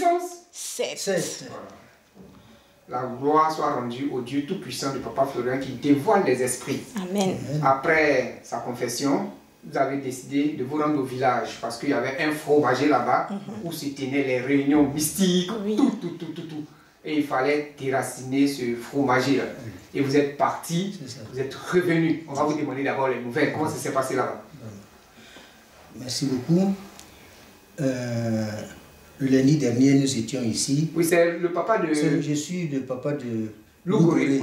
puissance 7. 7. Voilà. La gloire soit rendue au Dieu Tout-Puissant du Papa Florian qui dévoile les esprits. Amen. Après sa confession, vous avez décidé de vous rendre au village parce qu'il y avait un fromager là-bas où se tenaient les réunions mystiques, Oui. tout. Et il fallait déraciner ce fromager-là. Et vous êtes parti, vous êtes revenu. On va vous demander d'abord les nouvelles. Comment ça s'est passé là-bas? Merci beaucoup. Le lundi dernier, nous étions ici. Oui, c'est le papa de... Je suis le papa de Lougouré.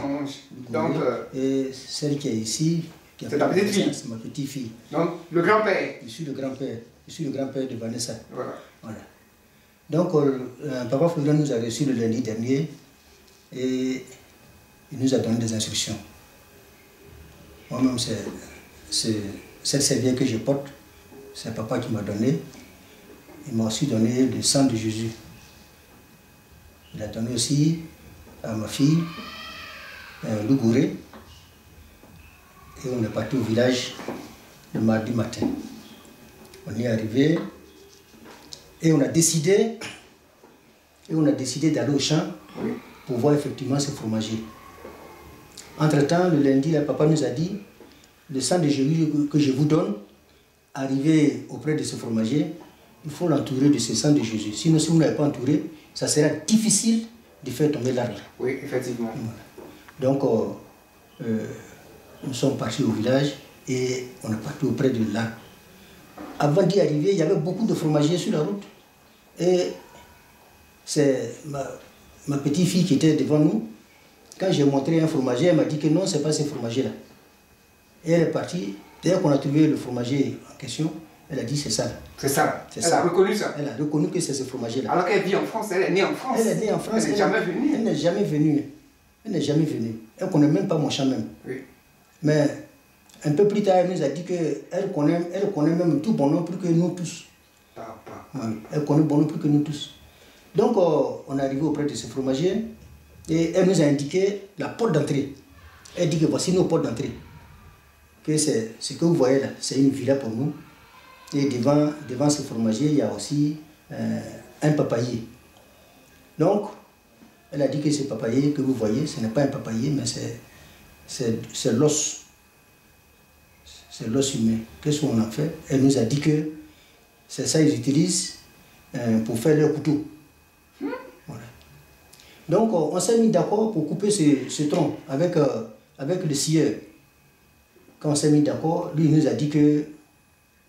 Donc, et celle qui est ici, c'est ta petite fille? C'est ma petite fille. Donc, le grand-père? Je suis le grand-père. Je suis le grand-père de Vanessa. Voilà. Donc, Papa Florian nous a reçus le lundi dernier et il nous a donné des instructions. Moi-même, c'est cette serviette que je porte, c'est Papa qui m'a donné. Il m'a aussi donné le sang de Jésus. Il a donné aussi à ma fille Lougouré. Et on est parti au village le mardi matin. On est arrivé et on a décidé d'aller au champ pour voir effectivement ce fromager. Entre-temps, le lundi, le papa nous a dit, le sang de Jésus que je vous donne, arrivé auprès de ce fromager, il faut l'entourer de ce sang de Jésus. Sinon, si vous n'avez pas entouré, ça sera difficile de faire tomber l'arbre. Oui, effectivement. Donc, nous sommes partis au village et on est parti auprès de l'arbre. Avant d'y arriver, il y avait beaucoup de fromagers sur la route. Et c'est ma petite fille qui était devant nous. Quand j'ai montré un fromager, elle m'a dit que non, ce n'est pas ce fromager-là. Et elle est partie. Dès qu'on a trouvé le fromager en question, elle a dit c'est ça. C'est ça. Elle a reconnu ça. Elle a reconnu que c'est ce fromager-là. Alors qu'elle vit en France, elle est née en France. Elle est née en France. Elle n'est jamais venue. Elle n'est jamais venue. Elle n'est jamais venue. Elle ne connaît même pas mon champ même. Oui. Mais un peu plus tard, elle nous a dit qu'elle connaît même tout Bono plus que nous tous. Elle connaît Bono plus que nous tous. Donc, on est arrivé auprès de ce fromager et elle nous a indiqué la porte d'entrée. Elle dit que voici nos portes d'entrée. Que c'est ce que vous voyez là, c'est une villa pour nous. Et devant ce fromager, il y a aussi un papayer. Donc, elle a dit que ce papayer que vous voyez, ce n'est pas un papayer, mais c'est l'os. C'est l'os humain. Qu'est-ce qu'on en fait? Elle nous a dit que c'est ça qu'ils utilisent pour faire leur couteau. Voilà. Donc, on s'est mis d'accord pour couper ce tronc avec le scieur. Quand on s'est mis d'accord, lui il nous a dit que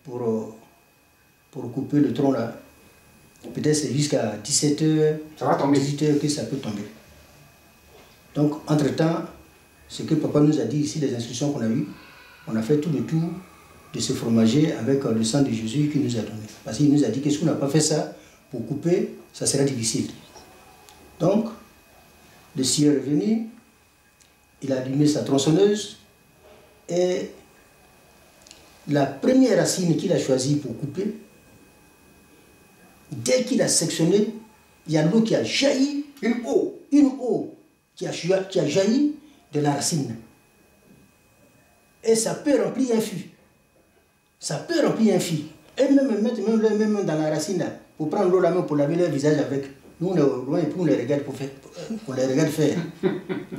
pour couper le tronc là, peut-être c'est jusqu'à 17h, ça va tomber. 18h que ça peut tomber. Donc, entre-temps, ce que papa nous a dit ici, les instructions qu'on a eues, on a fait tout le tour de ce fromager avec le sang de Jésus qu'il nous a donné. Parce qu'il nous a dit que si on n'a pas fait ça, pour couper, ça sera difficile. Donc, le scieur est venu, il a allumé sa tronçonneuse et la première racine qu'il a choisie pour couper, dès qu'il a sectionné, il y a l'eau qui a jailli, une eau qui a jailli de la racine. Et ça peut remplir un fût. Ça peut remplir un fût. Et même mettre même dans la racine là, pour prendre l'eau la main pour laver leur visage avec. Nous on est loin et puis on les regarde faire.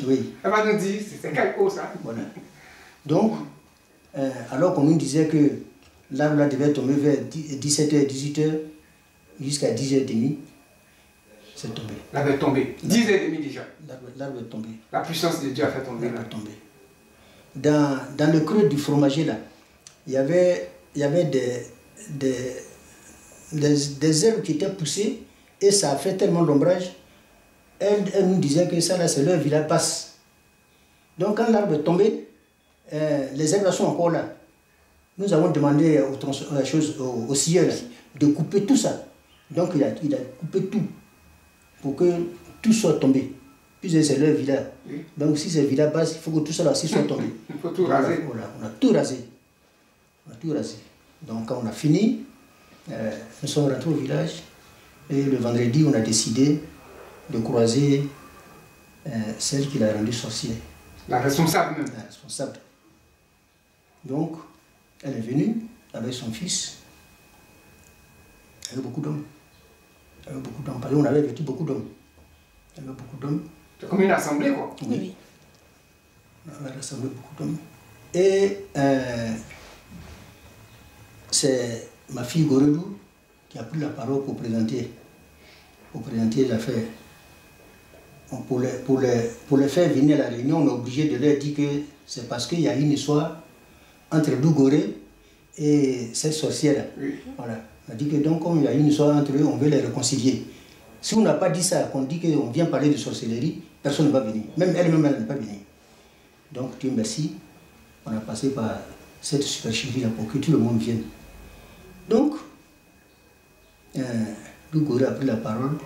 Oui. Elle va nous dire, c'est quelle eau ça? Voilà. Donc, alors qu'on nous disait que l'arbre là devait tomber vers 17h, 18h, jusqu'à 10h30, c'est tombé. L'arbre est tombé. 10h30 déjà. L'arbre est tombé. La puissance de Dieu a fait tomber. L'arbre est tombé. Dans le creux du fromager là, il y avait des herbes qui étaient poussées et ça a fait tellement d'ombrage. Elle nous disait que ça là c'est leur village basse. Donc quand l'arbre est tombé, les herbes sont encore là. Nous avons demandé au scieur de couper tout ça. Donc il a coupé tout pour que tout soit tombé. Puis c'est leur village. Oui. Donc si c'est village basse, il faut que tout ça là aussi soit tombé. Il faut tout raser. Voilà, on a tout rasé. On a tout rasé. Donc quand on a fini, nous sommes rentrés au village et le vendredi on a décidé de croiser celle qui l'a rendue sorcière. La responsable même. La responsable. Donc elle est venue avec son fils. Elle avait beaucoup d'hommes. Elle avait beaucoup d'hommes. on avait vêtu beaucoup d'hommes. Il y avait beaucoup d'hommes. C'est comme une assemblée, quoi. Oui. On avait rassemblé beaucoup d'hommes. Et c'est ma fille Goredou qui a pris la parole pour présenter l'affaire. Pour les faire venir à la réunion, on est obligé de leur dire que c'est parce qu'il y a une histoire entre Dougoré et cette sorcière-là. Oui. Voilà. On a dit que donc, comme il y a une histoire entre eux, on veut les réconcilier. Si on n'a pas dit ça, qu'on dit qu'on vient parler de sorcellerie, personne ne va venir. Même elle-même, elle n'est pas venue. Donc, Dieu merci, on a passé par cette supercherie-là pour que tout le monde vienne. Donc, Dougoré a pris la parole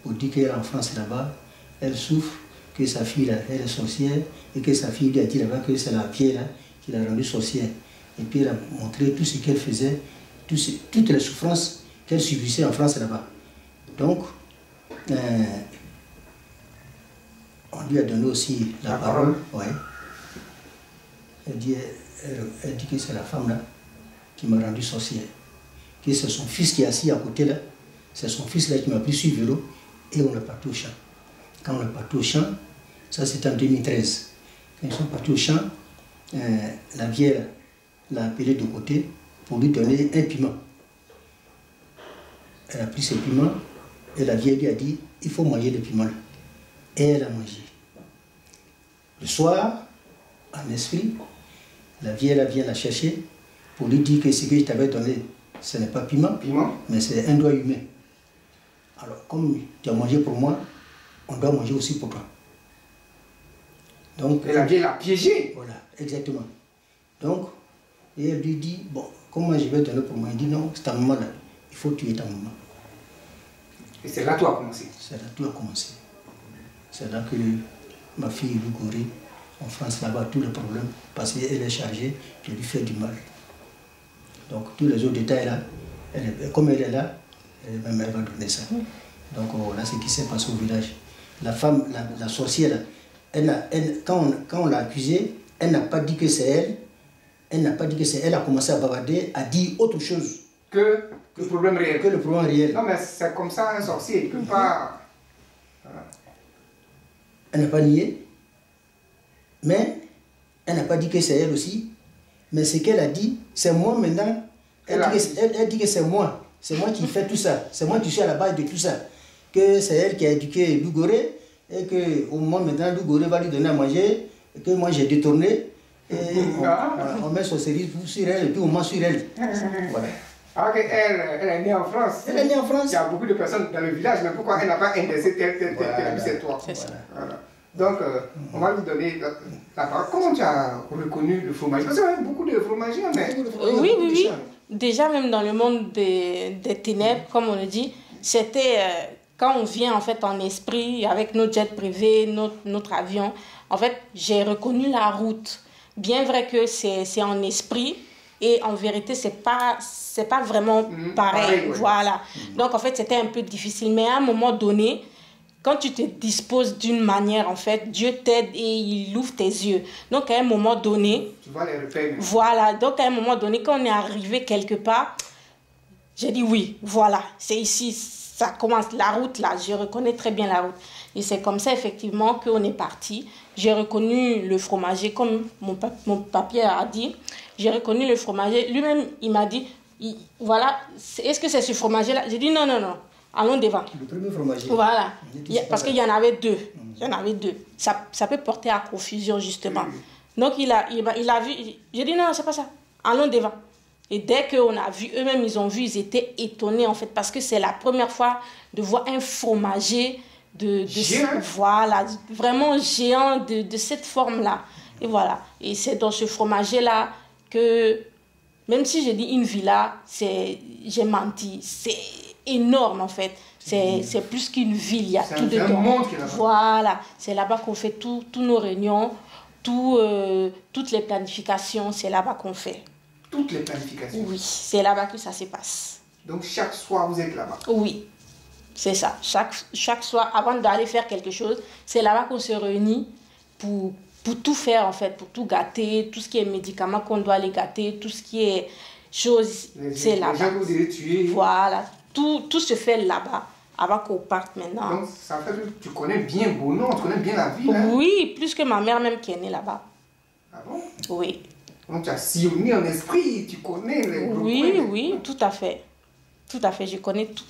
pour dire qu'elle est en France là-bas, elle souffre, que sa fille là, elle est sorcière, et que sa fille lui a dit là-bas que c'est la pierre là qui l'a rendue sorcière. Et puis elle a montré tout ce qu'elle faisait, toutes les souffrances qu'elle subissait en France là-bas. Donc, on lui a donné aussi la parole. Ouais. Elle dit que c'est la femme là qui m'a rendu sorcière. Que c'est son fils qui est assis à côté là. C'est son fils là qui m'a pris sur le vélo et on est parti au champ. Quand on est parti au champ, ça c'était en 2013. Quand ils sont partis au champ, la vieille l'a appelé de côté pour lui donner un piment. Elle a pris ce piment et la vieille lui a dit il faut manger le piment là. Et elle a mangé. Le soir, en esprit, la vieille vient la chercher pour lui dire que ce que je t'avais donné, ce n'est pas piment, mais c'est un doigt humain. Alors, comme tu as mangé pour moi, on doit manger aussi pour toi. Donc, et la vieille l'a piégé. Voilà, exactement. Donc, et elle lui dit, bon, comment je vais donner pour moi? Il dit, non, c'est ta maman là, il faut tuer ta maman. Et c'est là que tout a commencé. C'est là que tout a commencé. C'est là que ma fille Dougoré, en France là-bas, tous les problèmes, parce qu'elle est chargée de lui faire du mal. Donc, tous les autres détails là, comme elle est là, elle va donner ça. Donc, voilà ce qui s'est passé au village. La femme, la sorcière, quand on l'a accusée, elle n'a pas dit que c'est elle. Elle n'a pas dit que c'est elle. A commencé à bavarder, à dire autre chose. Que le problème réel. Que le problème réel. Non, mais c'est comme ça, un sorcier, il ne peut pas... Voilà. Elle n'a pas nié. Mais elle n'a pas dit que c'est elle aussi. Mais ce qu'elle a dit, c'est moi maintenant. Elle dit que c'est moi. C'est moi qui fais tout ça. C'est moi qui suis à la base de tout ça. Que c'est elle qui a éduqué Dougoré. Et qu'au moment maintenant, Dougoré va lui donner à manger. Et que moi j'ai détourné. Et on met sorcellerie sur elle et puis on ment sur elle. Voilà. Alors qu'elle est née en France. Elle est née en France. Il y a beaucoup de personnes dans le village, mais pourquoi elle n'a pas indexé tel c'est toi? Voilà. Donc, on va lui donner la parole. Comment tu as reconnu le fromager? Parce qu'il y a beaucoup de fromagers, mais... Oui. Déjà, même dans le monde des ténèbres, comme on le dit, c'était quand on vient en fait en esprit avec nos jets privés, notre avion. En fait, j'ai reconnu la route. Bien vrai que c'est en esprit et en vérité, c'est pas vraiment pareil. Voilà. Donc, en fait, c'était un peu difficile. Mais à un moment donné, quand tu te disposes d'une manière, en fait, Dieu t'aide et il ouvre tes yeux. Donc, à un moment donné... Tu vois les repères. Voilà. Donc, à un moment donné, quand on est arrivé quelque part, j'ai dit oui, voilà, c'est ici, ça commence, la route là, je reconnais très bien la route. Et c'est comme ça, effectivement, qu'on est parti. J'ai reconnu le fromager, comme mon papier a dit. J'ai reconnu le fromager. Lui-même, il m'a dit, voilà, est-ce que c'est ce fromager-là? J'ai dit non. Allons devant. Le premier fromager. Voilà. Parce qu'il y en avait deux. Il y en avait deux. Ça peut porter à confusion, justement. Donc, il a vu. J'ai dit non, c'est pas ça. Allons devant. Et dès qu'on a vu, eux-mêmes, ils ont vu, ils étaient étonnés, en fait, parce que c'est la première fois de voir un fromager voilà, vraiment géant de cette forme-là. Et voilà. Et c'est dans ce fromager-là que, même si j'ai dit une villa, j'ai menti. C'est énorme, en fait. C'est plus qu'une ville, il y a tout dedans. C'est un monde qui est là-bas. Voilà. C'est là-bas qu'on fait tous nos réunions, toutes les planifications, c'est là-bas qu'on fait. Toutes les planifications? Oui, c'est là-bas que ça se passe. Donc chaque soir, vous êtes là-bas? Oui, c'est ça. Chaque soir, avant d'aller faire quelque chose, c'est là-bas qu'on se réunit pour tout faire, en fait, pour tout gâter, tout ce qui est médicaments qu'on doit aller gâter, tout ce qui est choses, c'est là-bas. Les gens que vous devez tuer. Voilà, tout se fait là-bas, avant qu'on parte maintenant. Donc, ça fait que tu connais bien Bono, tu connais bien la ville. Hein? Oui, plus que ma mère même qui est née là-bas. Ah bon? Oui. Donc, tu as sillonné en esprit, tu connais les Oui, oui, tout à fait. Tout à fait, je connais tout.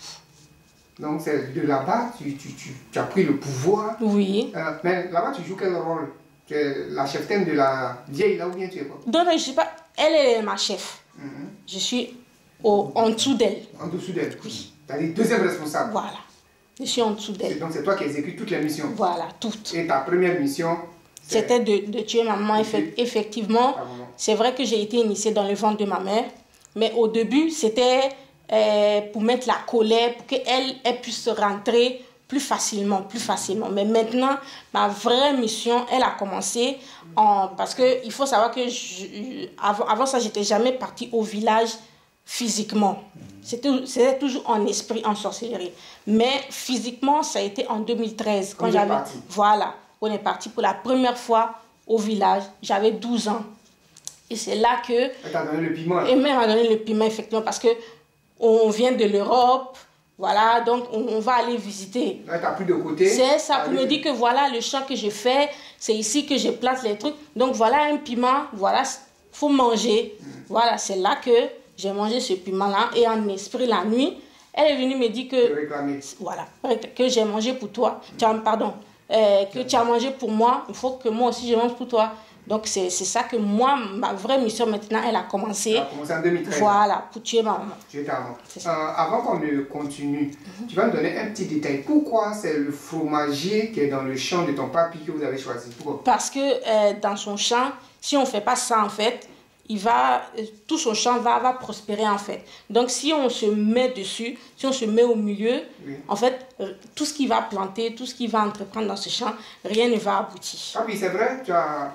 Donc, c'est de là-bas, tu as pris le pouvoir. Oui. Mais là-bas, tu joues quel rôle? Tu es la cheftaine de la vieille, là, ou bien tu es quoi? Donc, je sais pas, elle est ma chef. Je suis en dessous d'elle. En dessous d'elle? Oui. Tu as les deuxièmes responsables? Voilà. Je suis en dessous d'elle. Donc, c'est toi qui exécutes toutes les missions? Voilà, toutes. Et ta première mission? C'était de tuer ma maman, effectivement. Ah, bon. C'est vrai que j'ai été initiée dans le ventre de ma mère. Mais au début, c'était pour mettre la colère, pour qu'elle puisse rentrer plus facilement. Mais maintenant, ma vraie mission, elle a commencé parce qu'il faut savoir que avant ça, je n'étais jamais partie au village physiquement. C'était toujours en esprit, en sorcellerie. Mais physiquement, ça a été en 2013. Quand j'avais, voilà, on est parti pour la première fois au village. J'avais 12 ans. Et c'est là que... Elle t'a donné le piment. Et m'a donné le piment, effectivement, parce qu'on vient de l'Europe. Voilà, donc on va aller visiter. Elle t'a pris de côté. C'est ça, pour me dire que voilà, le champ que je fais, c'est ici que je plante les trucs. Donc voilà un piment, voilà, il faut manger. Voilà, c'est là que j'ai mangé ce piment-là. Et en esprit, la nuit, elle est venue me dire que... Voilà, que j'ai mangé pour toi. Pardon. Que tu as mangé pour moi, il faut que moi aussi je mange pour toi. Donc c'est ça que moi, ma vraie mission maintenant, elle a commencé. Elle a commencé en 2013. Voilà, pour tuer ma maman. Tuer ta maman. Avant qu'on ne continue, tu vas me donner un petit détail. Pourquoi c'est le fromager qui est dans le champ de ton papy que vous avez choisi? Pourquoi? Parce que dans son champ, si on ne fait pas ça en fait, tout son champ va prospérer en fait. Donc si on se met dessus, si on se met au milieu, oui. En fait, tout ce qu'il va planter, tout ce qu'il va entreprendre dans ce champ, rien ne va aboutir. Ah oui, c'est vrai, tu as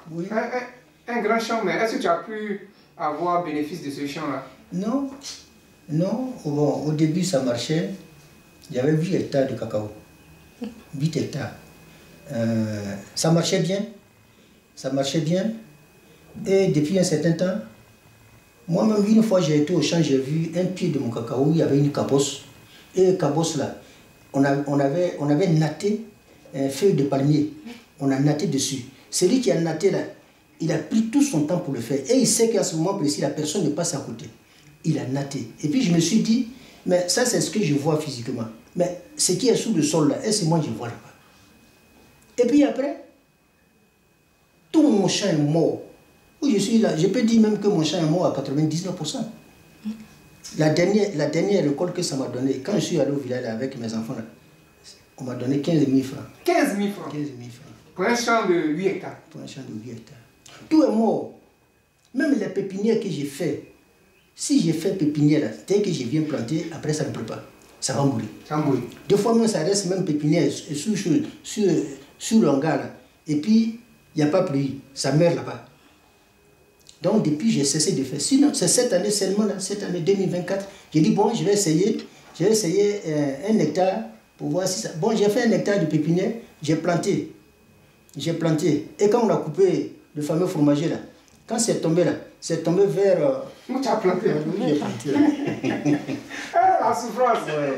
un grand champ, mais est-ce que tu as pu avoir bénéfice de ce champ-là? Non, non. Bon, au début ça marchait. Il y avait 8 hectares de cacao. 8 hectares. Ça marchait bien. Ça marchait bien. Et depuis un certain temps, moi-même, une fois j'ai été au champ, j'ai vu un pied de mon cacao, il y avait une cabosse. Et la cabosse là, on avait natté un feuille de palmier. On a natté dessus. Celui qui a natté là, il a pris tout son temps pour le faire. Et il sait qu'à ce moment précis, la personne ne passe à côté. Il a natté. Et puis je me suis dit, mais ça c'est ce que je vois physiquement. Mais ce qui est sous le sol là, est-ce que moi je vois là-bas? Et puis après, tout mon champ est mort. Où je suis là, je peux dire même que mon champ est mort à 99%. La dernière récolte que ça m'a donné, quand je suis allé au village avec mes enfants, là, on m'a donné 15 000 francs. 15 000 francs? 15 000 francs. Pour un champ de 8 hectares? Pour un champ de 8 hectares. Tout est mort. Même les pépinières que j'ai fait, si j'ai fait pépinière, là, dès que je viens planter, après ça ne peut pas. Ça va mourir. Ça va mourir. Des fois même, ça reste même pépinière sur le hangar, là. Et puis, il n'y a pas pluie. Ça meurt là-bas. Donc depuis, j'ai cessé de faire. Sinon, c'est cette année seulement, là, cette année 2024, j'ai dit, bon, je vais essayer 1 hectare pour voir si ça... Bon, j'ai fait 1 hectare de pépinière, j'ai planté. Et quand on a coupé le fameux fromager, là, quand c'est tombé là, c'est tombé vers... Où tu as planté? Oui, j'ai planté. La souffrance. Ouais.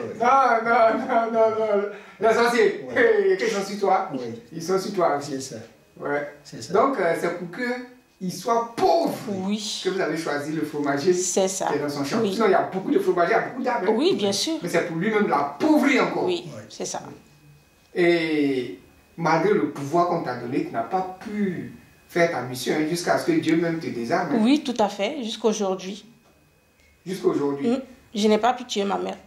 Non. Les sorciers, qu'ils sont sur toi. Oui. Ils sont sur toi aussi. C'est ça. Ouais. C'est ça. Donc, c'est pour qu'ils soient pauvres que vous avez choisi le fromager qui est dans son champ. Oui. Sinon, il y a beaucoup de fromagers, il y a beaucoup d'arbres. Oui, bien sûr. Mais c'est pour lui-même l'appauvrir encore. Oui, c'est ça. Et malgré le pouvoir qu'on t'a donné, tu n'as pas pu faire ta mission jusqu'à ce que Dieu même te désarme. Oui, tout à fait, jusqu'aujourd'hui. Jusqu'aujourd'hui. Je n'ai pas pu tuer ma mère.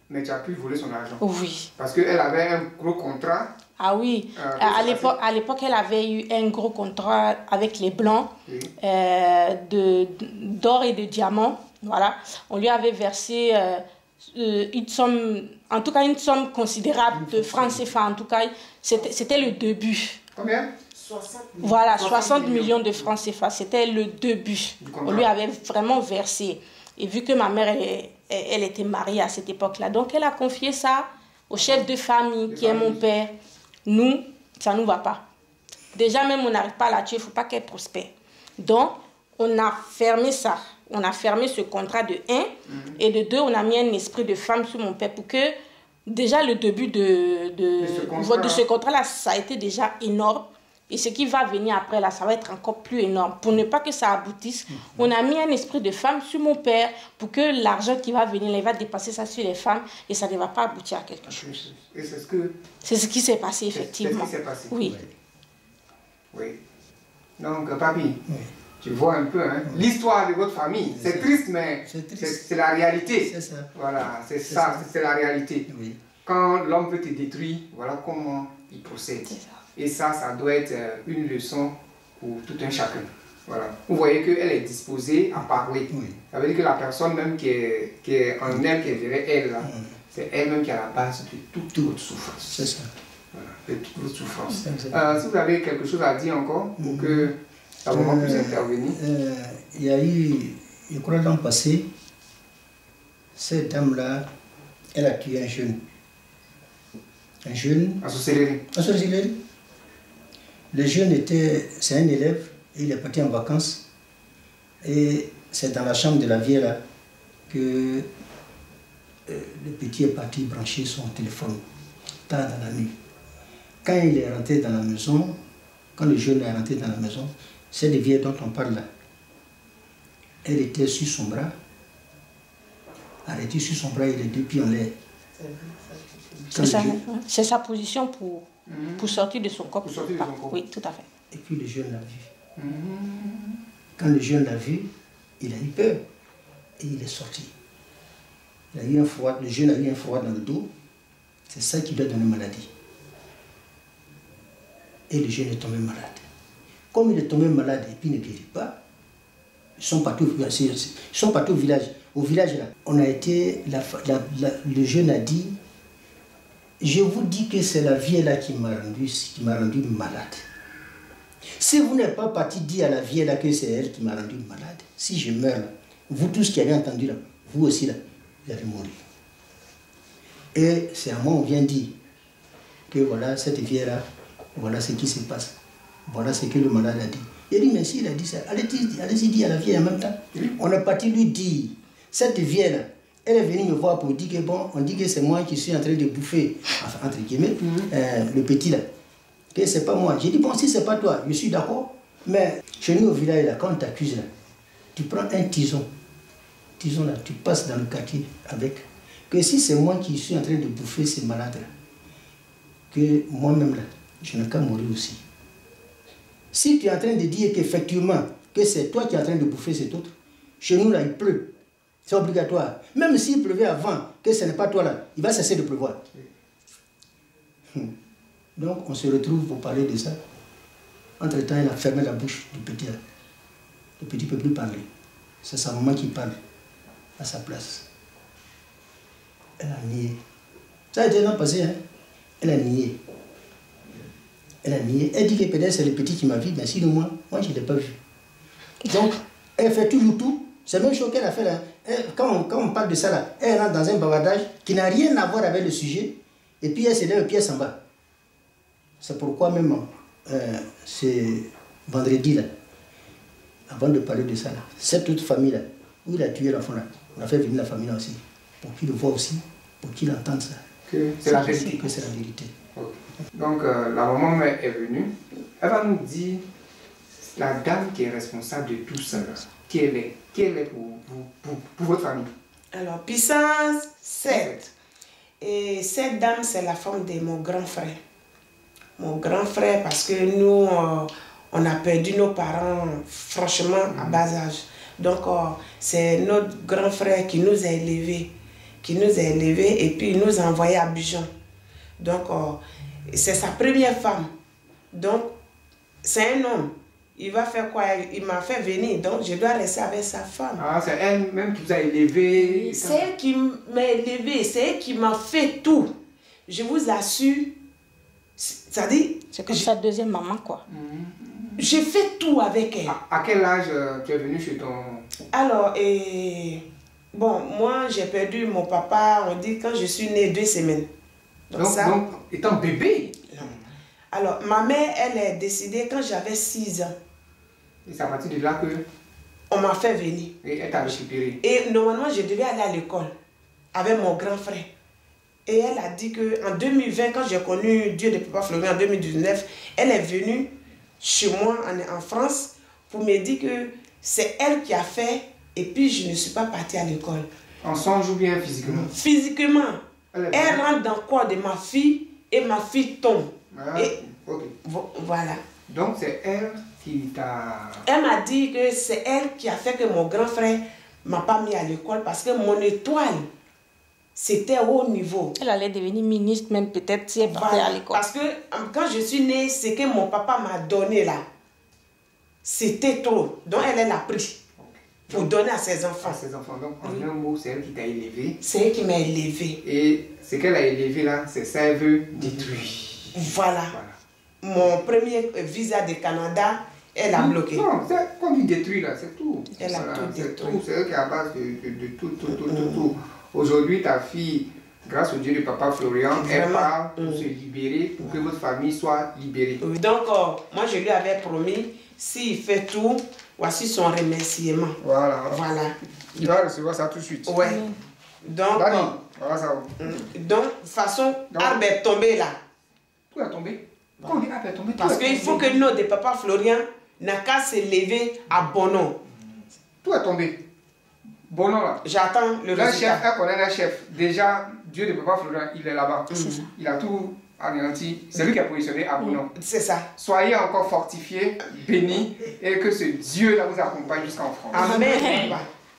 Mais tu as pu voler son argent. Oui. Parce qu'elle avait un gros contrat. Ah oui, à l'époque, elle avait eu un gros contrat avec les Blancs, oui. D'or et de diamants. Voilà. On lui avait versé une somme, en tout cas une somme considérable de francs CFA. En tout cas, c'était le début. Combien? 60 millions. Voilà, 60 millions de francs CFA. C'était le début. On lui avait vraiment versé. Et vu que ma mère, elle était mariée à cette époque-là, donc elle a confié ça au chef de famille qui est mon père. Nous, ça ne nous va pas. Déjà, même on n'arrive pas à la tuer, il ne faut pas qu'elle prospère. Donc, on a fermé ça. On a fermé ce contrat de 1. Et de 2, on a mis un esprit de femme sur mon père pour que déjà le début de ce contrat-là, ça a été déjà énorme. Et ce qui va venir après, là, ça va être encore plus énorme. Pour ne pas que ça aboutisse, on a mis un esprit de femme sur mon père pour que l'argent qui va venir, là, il va dépasser ça sur les femmes et ça ne va pas aboutir à quelque chose. Et c'est ce qui s'est passé, effectivement. C'est ce qui s'est passé. Oui. Oui. Donc, papi, tu vois un peu l'histoire de votre famille. C'est triste, mais c'est la réalité. C'est ça. Voilà, c'est ça, c'est la réalité. Oui. Quand l'homme veut te détruire, voilà comment il procède. Et ça doit être une leçon pour tout un chacun. Voilà. Vous voyez qu'elle est disposée à parler. Oui. Ça veut dire que la personne même qui est en elle, qui est derrière elle, là, c'est elle-même qui est à la base de toute votre souffrance. C'est ça. Voilà, de toute votre souffrance. Si vous avez quelque chose à dire encore, pour que la maman puisse intervenir. Il y a eu, je crois l'an passé, cette dame-là, elle a tué un jeune. Un jeune. À Sorcellerie. À Sorcellerie. Le jeune c'est un élève, il est parti en vacances. Et c'est dans la chambre de la vieille là que le petit est parti brancher son téléphone tard dans la nuit. Quand il est rentré dans la maison, quand le jeune est rentré dans la maison, cette vieille dont on parle là, elle était sur son bras, arrêtée sur son bras et les deux pieds en l'air. C'est sa position pour sortir de son corps. Oui, tout à fait. Et puis le jeune l'a vu. Quand le jeune l'a vu, il a eu peur et il est sorti. Il a eu un froid, le jeune a eu un froid dans le dos. C'est ça qui lui a donné maladie. Et le jeune est tombé malade. Comme il est tombé malade et puis il ne guérit pas, ils sont partis au village. Au village là, on a été, le jeune a dit, je vous dis que c'est la vieille là qui m'a rendu malade. Si vous n'êtes pas parti dire à la vieille là que c'est elle qui m'a rendu malade, si je meurs là, vous tous qui avez entendu là, vous aussi là, vous allez mourir. Et c'est à moi on vient dire que voilà, cette vieille là, voilà ce qui se passe. Voilà ce que le malade a dit. Il a dit, mais s'il a dit ça, allez-y dire à la vieille en même temps. On est parti lui dire, cette vieille là, elle est venue me voir pour dire que bon, on dit que c'est moi qui suis en train de bouffer, enfin, entre guillemets, le petit là. Que c'est pas moi. J'ai dit, bon, si c'est pas toi, je suis d'accord. Mais chez nous au village là, quand on t'accuse là, tu prends un tison. Tison là, tu passes dans le quartier avec. Que si c'est moi qui suis en train de bouffer ces malades là, que moi-même là, je n'ai qu'à mourir aussi. Si tu es en train de dire qu'effectivement, que c'est toi qui es en train de bouffer cet autre, chez nous là, il pleut. C'est obligatoire. Même s'il pleuvait avant, que ce n'est pas toi là, il va cesser de pleuvoir. Donc on se retrouve pour parler de ça. Entre-temps, il a fermé la bouche du petit là. Le petit ne peut plus parler. C'est sa maman qui parle à sa place. Elle a nié. Ça a été l'an passé, hein. Elle a nié. Elle a nié. Elle dit que peut-être c'est le petit qui m'a vu, mais sinon moi je ne l'ai pas vu. Donc, elle fait toujours tout. C'est la même chose qu'elle a fait là. Quand on parle de ça là, elle rentre dans un bavardage qui n'a rien à voir avec le sujet, et puis elle se lève et puis elle s'en va. C'est pourquoi même, c'est vendredi là, avant de parler de ça là, cette autre famille là, où il a tué l'enfant là, on a fait venir la famille là aussi, pour qu'il le voit aussi, pour qu'il entende ça. Que c'est la vérité. Que c'est la vérité. Okay. Donc la maman est venue, elle va nous dire la dame qui est responsable de tout ça, qui elle est pour votre famille. Alors, puissance 7. Et cette dame, c'est la femme de mon grand frère. Mon grand frère, parce que nous, on a perdu nos parents, franchement, à bas âge. Donc, c'est notre grand frère qui nous a élevés. Et puis il nous a envoyés à Abidjan. Donc, c'est sa première femme. Donc, c'est un homme. Il va faire quoi? Il m'a fait venir, donc je dois rester avec sa femme. Ah, c'est elle-même qui vous a élevé? C'est elle qui m'a élevé, c'est elle qui m'a fait tout. Je vous assure, c'est-à-dire... C'est comme sa deuxième maman, quoi. J'ai fait tout avec elle. À quel âge tu es venu chez ton... Alors, bon, moi j'ai perdu mon papa, on dit quand je suis née 2 semaines. Donc, étant bébé? Non. Alors, ma mère, elle est décédée quand j'avais 6 ans. Et c'est à partir de là que... On m'a fait venir. Et elle t'a récupéré. Et normalement, je devais aller à l'école avec mon grand frère. Et elle a dit qu'en 2020, quand j'ai connu Dieu de Papa Florian en 2019, elle est venue chez moi en France pour me dire que c'est elle qui a fait et puis je ne suis pas partie à l'école. En songe ou bien physiquement? Physiquement. Elle rentre dans le corps de ma fille et ma fille tombe. Ah, et okay. Voilà. Donc c'est elle qui t'a... Elle m'a dit que c'est elle qui a fait que mon grand frère ne m'a pas mis à l'école parce que mon étoile, c'était au haut niveau. Elle allait devenir ministre même peut-être si elle partait à l'école. Parce que quand je suis née, ce que mon papa m'a donné là, c'était trop. Donc elle l'a pris pour donner à ses enfants. À ses enfants. Donc en un mot, c'est elle qui t'a élevé. C'est elle qui m'a élevé. Et ce qu'elle a élevé là, c'est ça, elle veut détruire. Voilà. Mon premier visa de Canada, elle a bloqué. Non, c'est comme il détruit là, c'est tout. Elle a tout détruit. C'est elle qui est à base de tout. Aujourd'hui, ta fille, grâce au Dieu de Papa Florian, elle part pour se libérer, pour que votre famille soit libérée. Donc, moi, je lui avais promis, s'il fait tout, voici son remerciement. Voilà. Il va recevoir ça tout de suite. Ouais. Donc, voilà ça. Donc, façon, arbre est tombé là. Tout est tombé. Quand on dit arbre est tombé, parce qu'il faut que nous, de Papa Florian, n'a qu'à se lever à bon nom. Tout est tombé. Bon nom là. J'attends le résultat. Chef, elle connaît un chef. Déjà, Dieu de Papa Florian, il est là-bas. Il a tout anéanti. C'est lui qui a positionné à bon nom. C'est ça. Soyez encore fortifiés, bénis, et que ce Dieu-là vous accompagne jusqu'en France. Amen.